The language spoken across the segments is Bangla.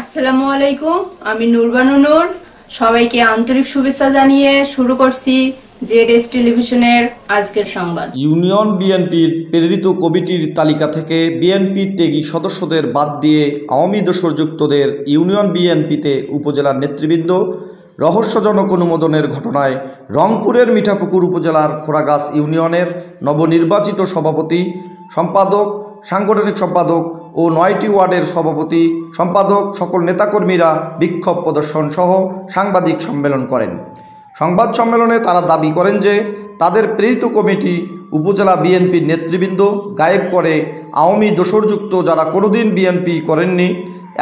আসসালামু আলাইকুম, আমি নুরবানু নূর। সবাইকে আন্তরিক শুভেচ্ছা জানিয়ে শুরু করছি জেডএস টেলিভিশনের আজকের সংবাদ। ইউনিয়ন বিএনপির প্রেরিত কমিটির তালিকা থেকে বিএনপির ত্যাগী সদস্যদের বাদ দিয়ে আওয়ামী দোসরযুক্তদের ইউনিয়ন বিএনপিতে উপজেলার নেতৃবৃন্দ রহস্যজনক অনুমোদনের ঘটনায় রংপুরের মিঠাপুকুর উপজেলার খোরাগাছ ইউনিয়নের নবনির্বাচিত সভাপতি, সম্পাদক, সাংগঠনিক সম্পাদক ও ৯টি ওয়ার্ডের সভাপতি সম্পাদক সকল নেতাকর্মীরা বিক্ষোভ প্রদর্শন সহ সাংবাদিক সম্মেলন করেন। সংবাদ সম্মেলনে তারা দাবি করেন যে তাদের প্রেরিত কমিটি উপজেলা বিএনপির নেতৃবৃন্দ গায়েব করে আওয়ামী দোসরযুক্ত যারা কোনোদিন বিএনপি করেননি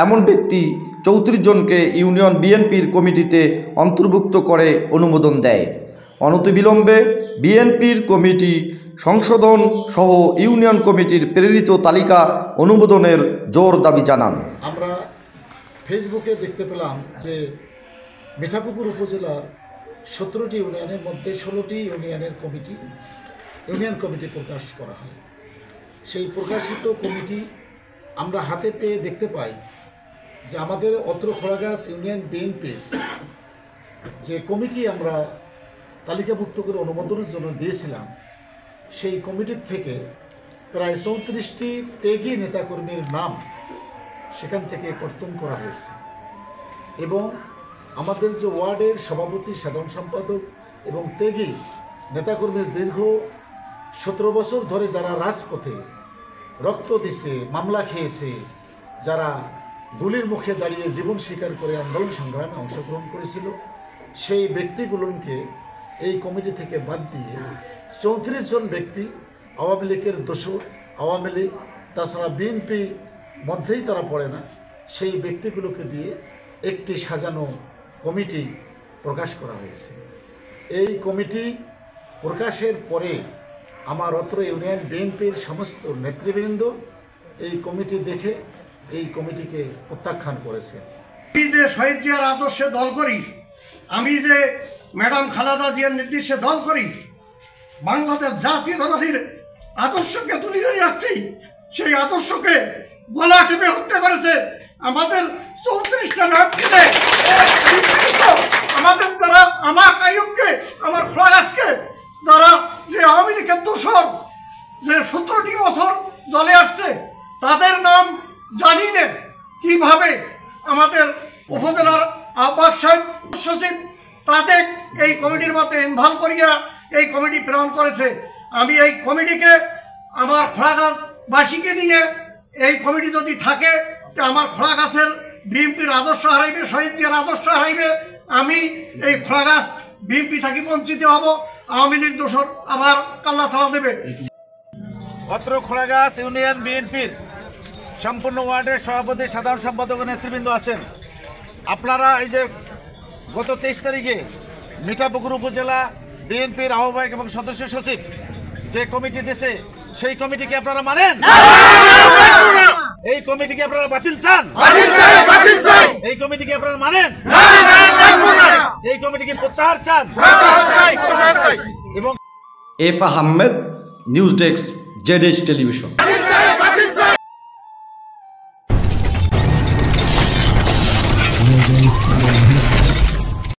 এমন ব্যক্তি ৩৪ জনকে ইউনিয়ন বিএনপির কমিটিতে অন্তর্ভুক্ত করে অনুমোদন দেয়। অনতিবিলম্বে বিএনপির কমিটি সংশোধন সহ ইউনিয়ন কমিটির প্রেরিত তালিকা অনুমোদনের জোর দাবি জানান। আমরা ফেসবুকে দেখতে পেলাম যে মিঠাপুকুর উপজেলার ১৭টি ইউনিয়নের মধ্যে ১৬টি ইউনিয়ন কমিটি প্রকাশ করা হয়। সেই প্রকাশিত কমিটি আমরা হাতে পেয়ে দেখতে পাই যে আমাদের অত্র খোরাগাছ ইউনিয়ন বিএনপির যে কমিটি আমরা তালিকাভুক্ত করে অনুমোদনের জন্য দিয়েছিলাম, সেই কমিটির থেকে প্রায় ৩৪টি ত্যাগী নেতাকর্মীর নাম সেখান থেকে কর্তন করা হয়েছে এবং আমাদের যে ওয়ার্ডের সভাপতি, সাধারণ সম্পাদক এবং ত্যাগী নেতাকর্মীর দীর্ঘ ১৭ বছর ধরে যারা রাজপথে রক্ত দিছে, মামলা খেয়েছে, যারা গুলির মুখে দাঁড়িয়ে জীবন স্বীকার করে আন্দোলন সংগ্রামে অংশগ্রহণ করেছিল, সেই ব্যক্তিগুলোকে এই কমিটি থেকে বাদ দিয়ে ৩৪ জন ব্যক্তি আওয়ামী লীগের দোসর, আওয়ামী লীগ তাছাড়া বিএনপি মধ্যেই তারা পড়ে না, সেই ব্যক্তিগুলোকে দিয়ে একটি সাজানো কমিটি প্রকাশ করা হয়েছে। এই কমিটি প্রকাশের পরে আমার অত্র ইউনিয়ন বিএনপির সমস্ত নেতৃবৃন্দ এই কমিটি দেখে এই কমিটিকে প্রত্যাখ্যান করেছে। আমি যে শহীদ জিয়ার আদর্শে দল করি, আমি যে ম্যাডাম খালেদা জিয়ার নির্দেশে দল করি, বাংলাদেশ জাতীয়তাবাদীর আদর্শকে তুলে ধরে রাখছি, সেই আদর্শকে গলা টিপে হত্যা করেছে। আমাদের ৩৪টা নাম ফেলে আমাদের যারা আমার আয়ুবকে, আমার খোরাগাছকে, যারা যে আওয়ামী লীগের দোসর, যে ১৭টি বছর চলে আসছে, তাদের নাম জানি না কিভাবে আমাদের উপজেলার আহ্বায়ক সাহেব, সচিব তাদের এই কমিটির মধ্যে ইনভলভ করিয়া এই কমিটি প্রেরণ করেছে। আমি এই কমিটিকে আমার খোরাগাছবাসীকে নিয়ে এই কমিটি যদি থাকে তো আমার খোরাগাছের বিএনপির আদর্শ হারাইবে, শহীদ জিয়ার আদর্শ হারাইবে। আমি এই খোরাগাছ বিএনপি থাকি বঞ্চিত হব, আওয়ামী লীগ দোসর আবার কাল্লা চালা দেবে। অত্র খোরাগাছ ইউনিয়ন বিএনপির সম্পূর্ণ ওয়ার্ডের সভাপতি, সাধারণ সম্পাদক নেতৃবৃন্দ আছেন। আপনারা এই যে গত 23 তারিখে মিঠাপুকুর উপজেলা বিএনপির আহ্বায়ক এবং সদস্য সচিব যে কমিটি দিয়েছে, সেই কমিটিকে আপনারা মানেন? এই কমিটিকে আপনারা বাতিল চান? এই কমিটিকে আপনারা মানেন? এই কমিটিকে প্রত্যাহার চান? এবং F Ahmed, news desk, ZS television.